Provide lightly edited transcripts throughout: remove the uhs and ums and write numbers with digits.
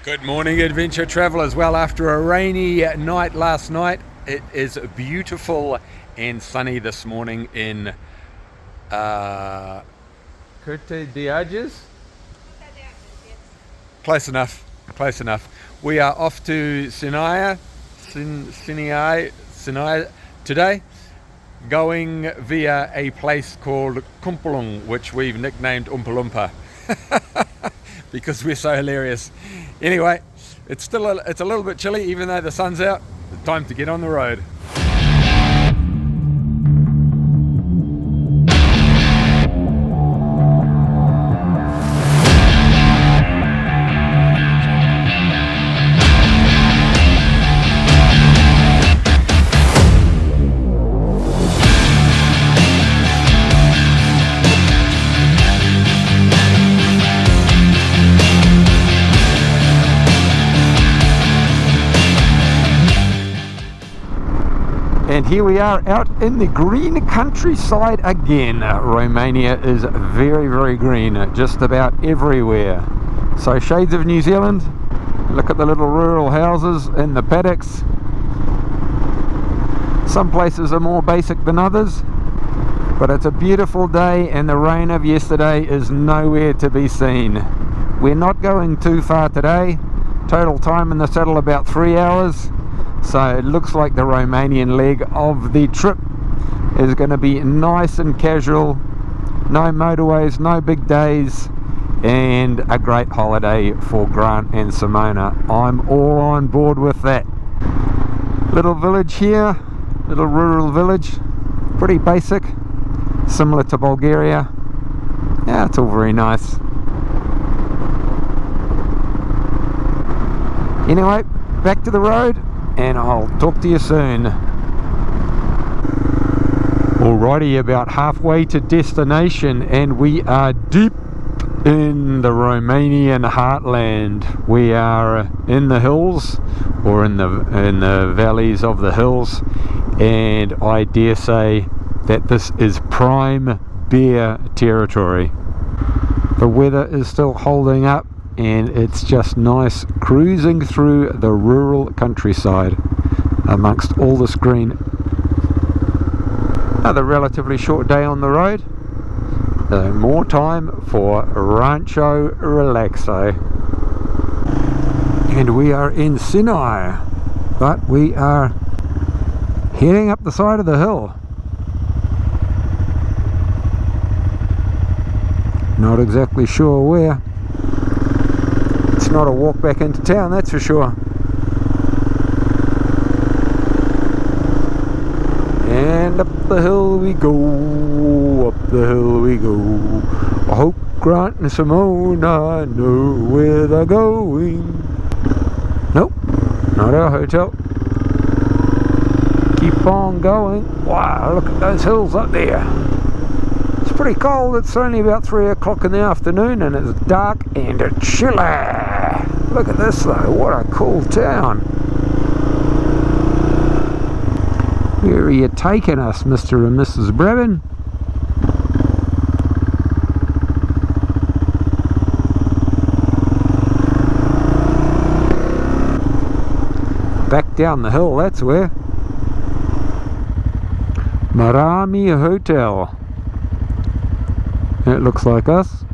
Good morning, adventure travellers. Well, after a rainy night last night, it is beautiful and sunny this morning in curteadearges. Close enough, close enough. We are off to Sinai today, going via a place called Kumpulong, which we've nicknamed Oompa Loompa because we're so hilarious. Anyway, it's a little bit chilly, even though the sun's out. It's time to get on the road. And here we are out in the green countryside again. Romania is very, very green, just about everywhere. So shades of New Zealand. Look at the little rural houses in the paddocks. Some places are more basic than others, but it's a beautiful day and the rain of yesterday is nowhere to be seen. We're not going too far today. Total time in the saddle about 3 hours. So it looks like the Romanian leg of the trip is going to be nice and casual, no motorways, no big days, and a great holiday for Grant and Simona. I'm all on board with that. Little village here, little rural village, pretty basic, similar to Bulgaria. Yeah, it's all very nice. Anyway, back to the road, and I'll talk to you soon. Alrighty, about halfway to destination, and we are deep in the Romanian heartland. We are in the hills, or in the valleys of the hills, and I dare say that this is prime bear territory. The weather is still holding up, and it's just nice cruising through the rural countryside amongst all this green. Another relatively short day on the road, more time for Rancho Relaxo. And we are in Sinai, but we are heading up the side of the hill. Not exactly sure where. It's not a walk back into town, that's for sure. And up the hill we go, up the hill we go. I hope Grant and Simona know where they're going. Nope, not our hotel. Keep on going. Wow, look at those hills up there. It's pretty cold. It's only about 3 o'clock in the afternoon and it's dark and chilly. Look at this though, what a cool town. Where are you taking us, Mr. and Mrs. Brabin? Back down the hill, that's where. Marami Hotel. It looks like us.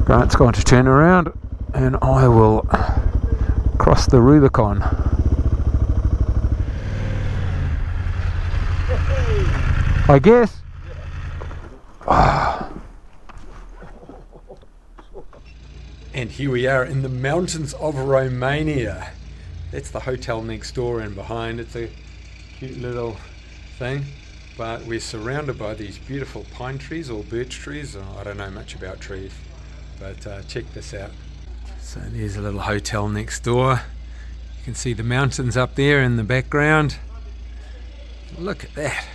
Grant's going to turn around and I will cross the Rubicon. I guess. And here we are in the mountains of Romania. That's the hotel next door, and behind it's a cute little thing. But we're surrounded by these beautiful pine trees or birch trees. I don't know much about trees, but check this out. So there's a little hotel next door. You can see the mountains up there in the background. Look at that.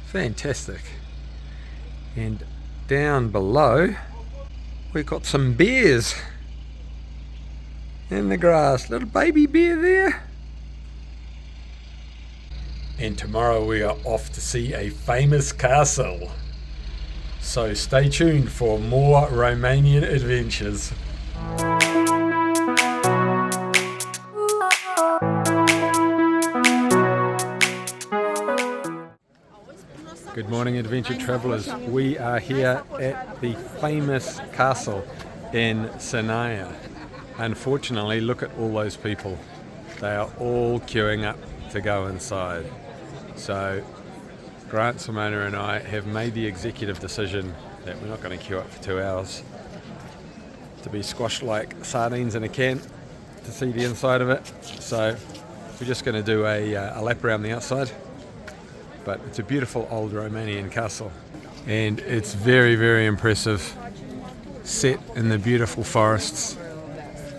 Fantastic. And down below we've got some bears in the grass. Little baby bear there. And tomorrow we are off to see a famous castle. So stay tuned for more Romanian adventures. Good morning, adventure travellers. We are here at the famous castle in Sinaia. Unfortunately, look at all those people. They are all queuing up to go inside. So Grant, Simona and I have made the executive decision that we're not going to queue up for 2 hours to be squashed like sardines in a can to see the inside of it. So we're just going to do a lap around the outside. But it's a beautiful old Romanian castle, and it's very, very impressive, set in the beautiful forests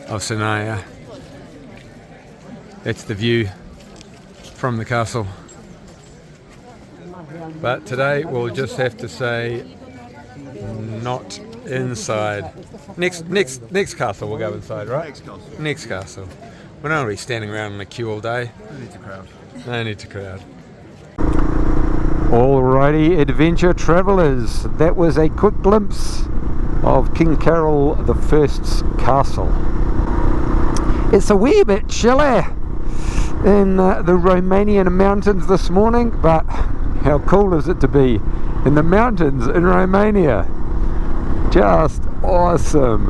of Sinaia. That's the view from the castle. But today we'll just have to say not inside. Next castle we'll go inside, right? Next castle. We're not going to be standing around in a queue all day. No need to crowd. No need to crowd. Alrighty, adventure travellers, that was a quick glimpse of King Carol I's castle. It's a wee bit chilly in the Romanian mountains this morning, but how cool is it to be in the mountains in Romania? Just awesome.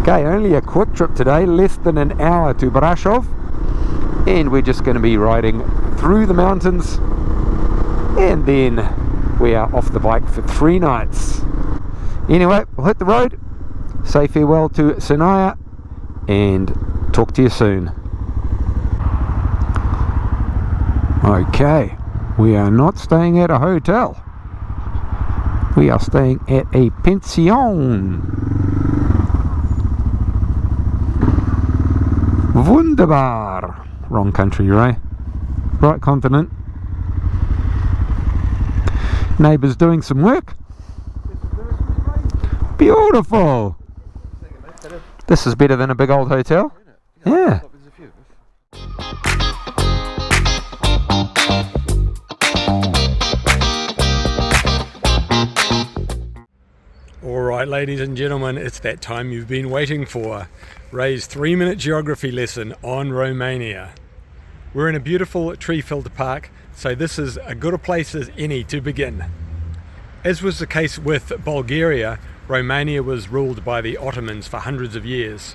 Okay, only a quick trip today, less than an hour to Brasov, and we're just going to be riding through the mountains, and then we are off the bike for 3 nights. Anyway, we'll hit the road, say farewell to Sinaia, and talk to you soon. Okay, we are not staying at a hotel. We are staying at a pension. Wunderbar. Wrong country, Ray. Right continent. Neighbours doing some work. Beautiful. This is better than a big old hotel. Yeah. Alright, ladies and gentlemen, it's that time you've been waiting for. Ray's 3-minute geography lesson on Romania. We're in a beautiful tree-filled park, so this is as good a place as any to begin. As was the case with Bulgaria, Romania was ruled by the Ottomans for hundreds of years.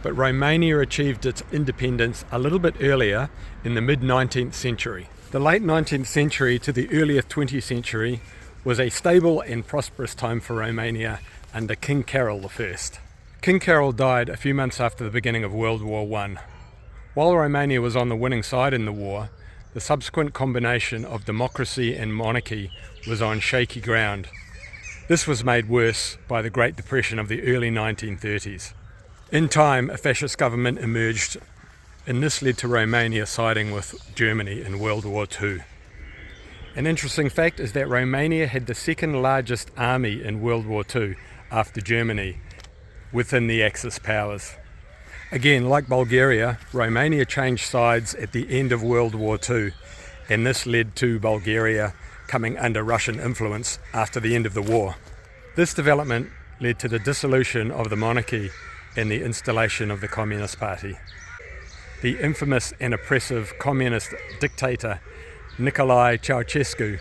But Romania achieved its independence a little bit earlier, in the mid-19th century. The late 19th century to the earlier 20th century was a stable and prosperous time for Romania under King Carol I. King Carol died a few months after the beginning of World War I. While Romania was on the winning side in the war, the subsequent combination of democracy and monarchy was on shaky ground. This was made worse by the Great Depression of the early 1930s. In time, a fascist government emerged, and this led to Romania siding with Germany in World War II. An interesting fact is that Romania had the second largest army in World War II after Germany within the Axis powers. Again, like Bulgaria, Romania changed sides at the end of World War II, and this led to Bulgaria coming under Russian influence after the end of the war. This development led to the dissolution of the monarchy and the installation of the Communist Party. The infamous and oppressive communist dictator Nicolae Ceausescu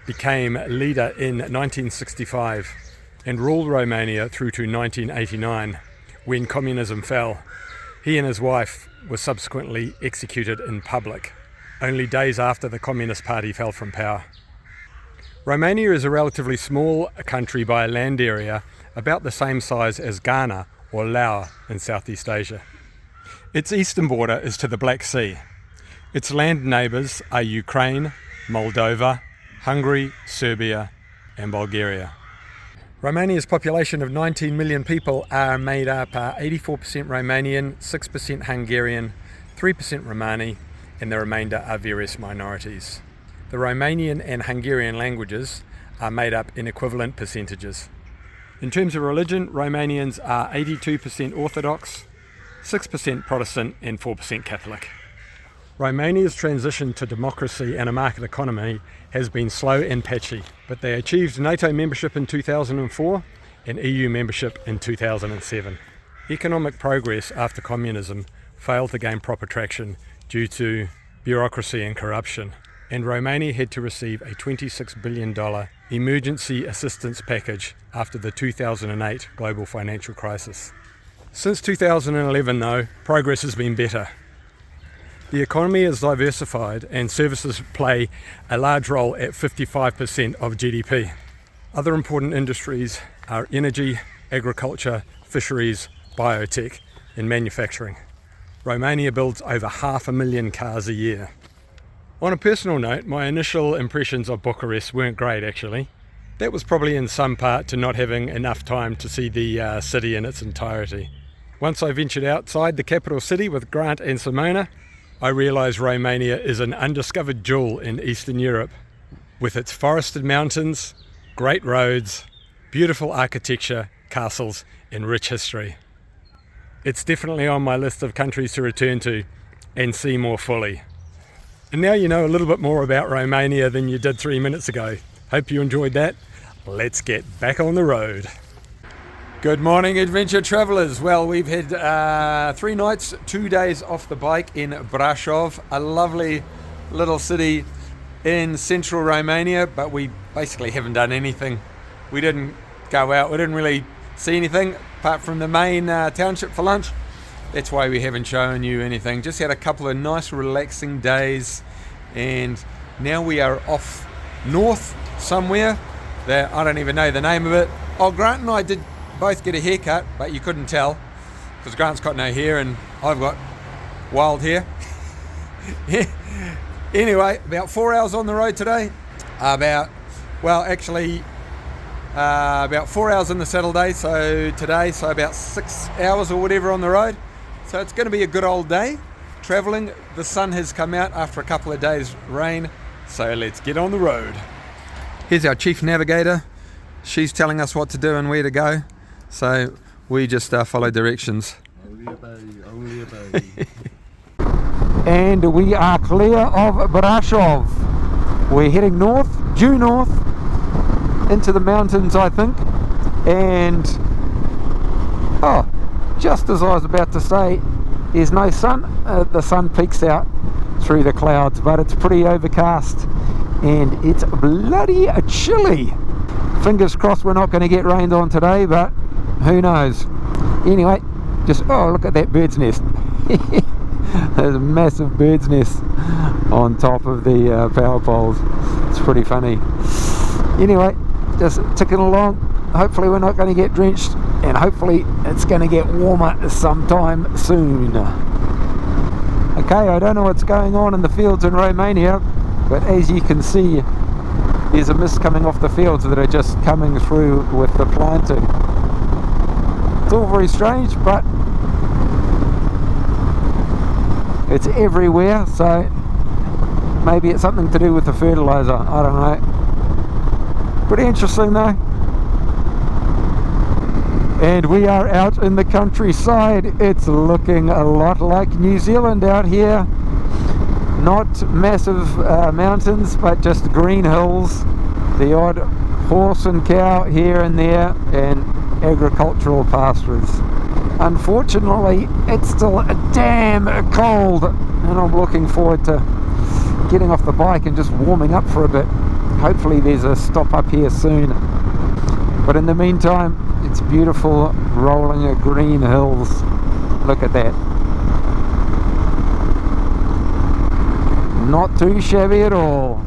became leader in 1965 and ruled Romania through to 1989, when communism fell. He and his wife were subsequently executed in public, only days after the Communist Party fell from power. Romania is a relatively small country by land area, about the same size as Ghana or Laos in Southeast Asia. Its eastern border is to the Black Sea. Its land neighbours are Ukraine, Moldova, Hungary, Serbia and Bulgaria. Romania's population of 19 million people are made up 84% Romanian, 6% Hungarian, 3% Romani, and the remainder are various minorities. The Romanian and Hungarian languages are made up in equivalent percentages. In terms of religion, Romanians are 82% Orthodox, 6% Protestant and 4% Catholic. Romania's transition to democracy and a market economy has been slow and patchy, but they achieved NATO membership in 2004 and EU membership in 2007. Economic progress after communism failed to gain proper traction due to bureaucracy and corruption, and Romania had to receive a $26 billion emergency assistance package after the 2008 global financial crisis. Since 2011 though, progress has been better. The economy is diversified and services play a large role at 55% of GDP. Other important industries are energy, agriculture, fisheries, biotech and manufacturing. Romania builds over 500,000 cars a year. On a personal note, my initial impressions of Bucharest weren't great actually. That was probably in some part to not having enough time to see the city in its entirety. Once I ventured outside the capital city with Grant and Simona, I realised Romania is an undiscovered jewel in Eastern Europe, with its forested mountains, great roads, beautiful architecture, castles and rich history. It's definitely on my list of countries to return to and see more fully. And now you know a little bit more about Romania than you did 3 minutes ago. Hope you enjoyed that. Let's get back on the road. Good morning, adventure travellers. Well, we've had 3 nights, 2 days off the bike in Brasov, a lovely little city in central Romania, but we basically haven't done anything. We didn't go out, we didn't really see anything apart from the main township for lunch. That's why we haven't shown you anything. Just had a couple of nice relaxing days, and now we are off north somewhere that I don't even know the name of it. Oh, Grant and I did both get a haircut, but you couldn't tell because Grant's got no hair and I've got wild hair. Anyway, about 4 hours on the road today. About 4 hours in the saddle day, so about 6 hours or whatever on the road. So it's going to be a good old day traveling. The sun has come out after a couple of days rain, so let's get on the road. Here's our chief navigator. She's telling us what to do and where to go, so we just follow directions. Only a bay. And we are clear of Brasov. We're heading north, due north, into the mountains I think, and just as I was about to say, there's no sun. The sun peeks out through the clouds, but it's pretty overcast and it's bloody chilly. Fingers crossed we're not going to get rained on today, but who knows. Anyway, just look at that bird's nest. There's a massive bird's nest on top of the power poles. It's pretty funny. Anyway, just ticking along. Hopefully we're not going to get drenched, and hopefully it's going to get warmer sometime soon. Okay, I don't know what's going on in the fields in Romania, but as you can see, there's a mist coming off the fields that are just coming through with the planting. It's all very strange, but it's everywhere, so maybe it's something to do with the fertilizer, I don't know. Pretty interesting though. And we are out in the countryside. It's looking a lot like New Zealand out here. Not massive mountains, but just green hills, the odd horse and cow here and there, and agricultural pastures. Unfortunately, it's still damn cold, and I'm looking forward to getting off the bike and just warming up for a bit. Hopefully there's a stop up here soon. But in the meantime, it's beautiful rolling green hills. Look at that. Not too shabby at all.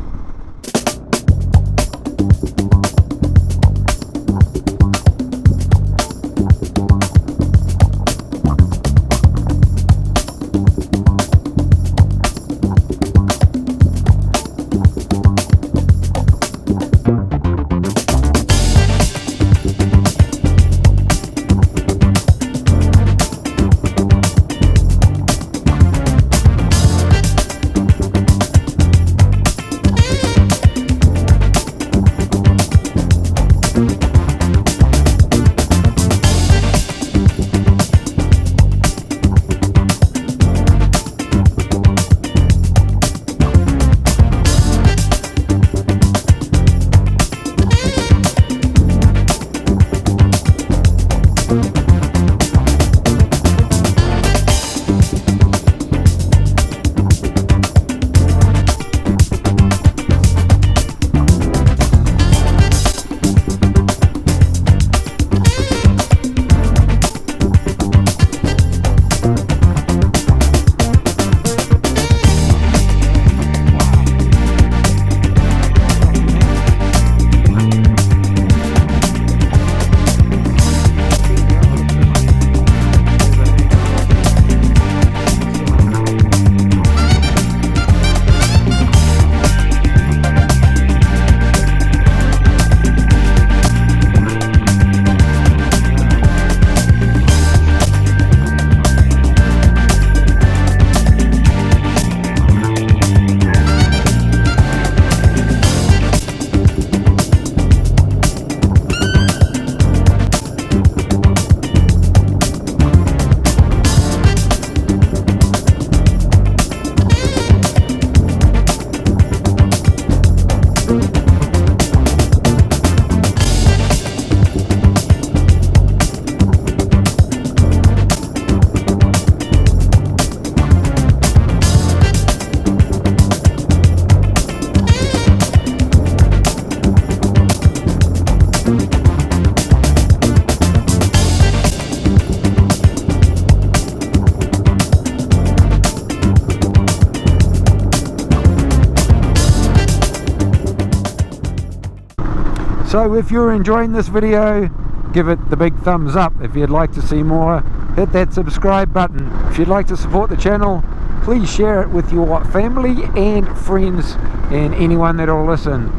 So if you're enjoying this video, give it the big thumbs up. If you'd like to see more, hit that subscribe button. If you'd like to support the channel, please share it with your family and friends and anyone that'll listen.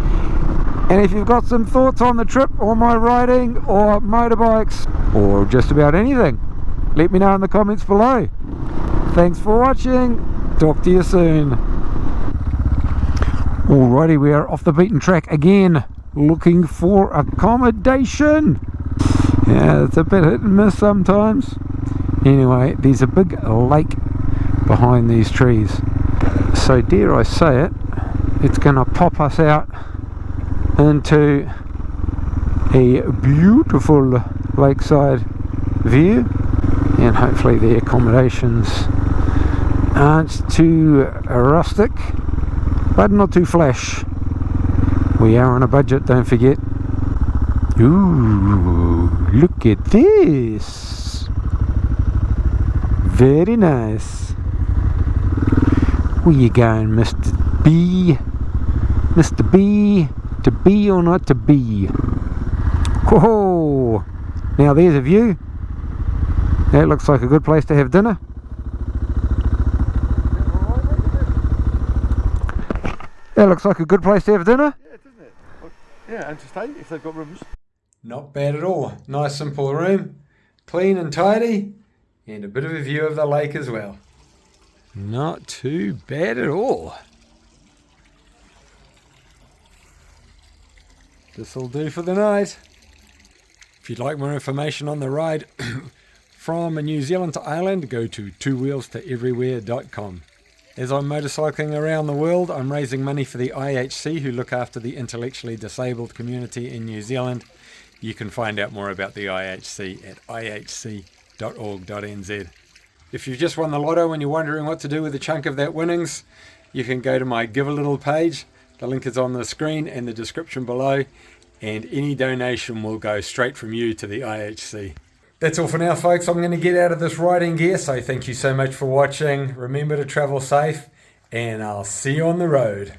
And if you've got some thoughts on the trip or my riding or motorbikes or just about anything, let me know in the comments below. Thanks for watching. Talk to you soon. Alrighty, we are off the beaten track again, looking for accommodation. Yeah, it's a bit hit and miss sometimes. Anyway, there's a big lake behind these trees. So dare I say it, it's going to pop us out into a beautiful lakeside view, and hopefully the accommodations aren't too rustic but not too flash. We are on a budget, don't forget. Ooh, look at this, very nice. Where you going, Mr. B? Mr. B, to be or not to be? Whoa! Now there's a view. That looks like a good place to have dinner. That looks like a good place to have dinner. Yeah, doesn't it? Yeah, and to stay if they've got rooms. Not bad at all. Nice simple room, clean and tidy, and a bit of a view of the lake as well. Not too bad at all. This'll do for the night. If you'd like more information on the ride from New Zealand to Ireland, go to twowheelstoeverywhere.com. As I'm motorcycling around the world, I'm raising money for the IHC, who look after the intellectually disabled community in New Zealand. You can find out more about the IHC at ihc.org.nz. If you've just won the lotto and you're wondering what to do with a chunk of that winnings, you can go to my Give a Little page. The link is on the screen and the description below, and any donation will go straight from you to the IHC. That's all for now, folks. I'm going to get out of this riding gear, so thank you so much for watching. Remember to travel safe, and I'll see you on the road.